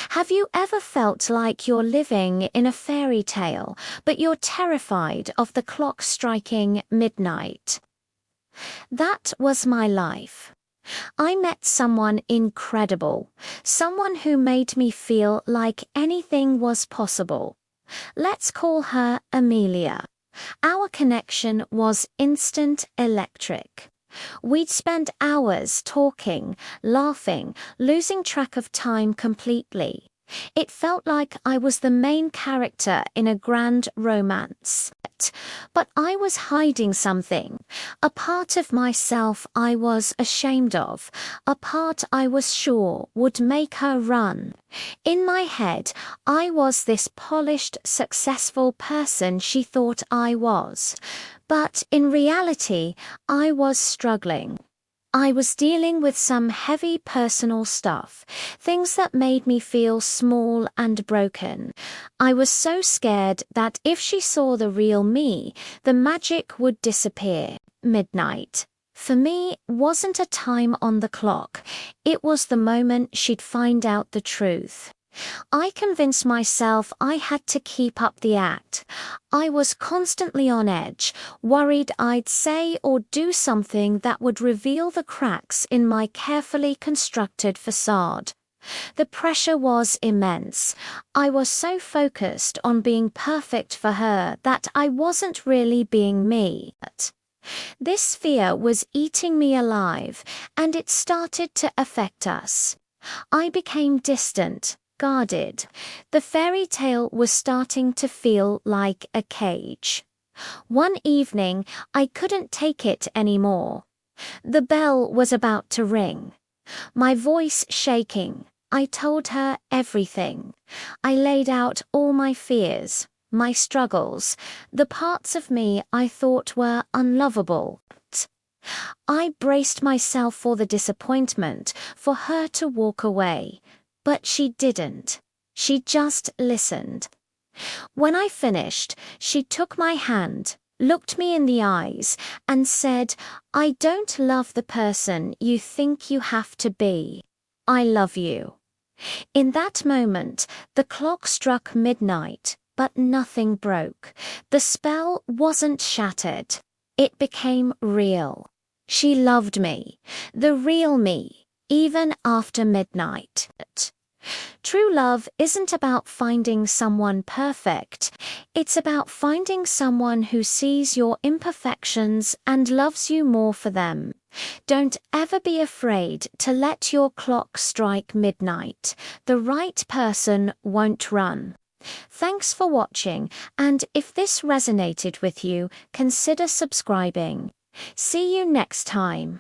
Have you ever felt like you're living in a fairy tale, but you're terrified of the clock striking midnight? That was my life. I met someone incredible, someone who made me feel like anything was possible. Let's call her Amelia. Our connection was instant electric. We'd spend hours talking, laughing, losing track of time completely. It felt like I was the main character in a grand romance. But I was hiding something, a part of myself I was ashamed of, a part I was sure would make her run. In my head, I was this polished, successful person she thought I was. But in reality, I was struggling. I was dealing with some heavy personal stuff, things that made me feel small and broken. I was so scared that if she saw the real me, the magic would disappear. Midnight, for me, wasn't a time on the clock. It was the moment she'd find out the truth. I convinced myself I had to keep up the act. I was constantly on edge, worried I'd say or do something that would reveal the cracks in my carefully constructed facade. The pressure was immense. I was so focused on being perfect for her that I wasn't really being me. This fear was eating me alive, and it started to affect us. I became distant, guarded. The fairy tale was starting to feel like a cage. One evening, I couldn't take it anymore. The bell was about to ring. My voice shaking, I told her everything. I laid out all my fears, my struggles, the parts of me I thought were unlovable. I braced myself for the disappointment, for her to walk away. But she didn't. She just listened. When I finished, she took my hand, looked me in the eyes, and said, "I don't love the person you think you have to be. I love you." In that moment, the clock struck midnight, but nothing broke. The spell wasn't shattered. It became real. She loved me, the real me, even after midnight. True love isn't about finding someone perfect. It's about finding someone who sees your imperfections and loves you more for them. Don't ever be afraid to let your clock strike midnight. The right person won't run. Thanks for watching, and if this resonated with you, consider subscribing. See you next time.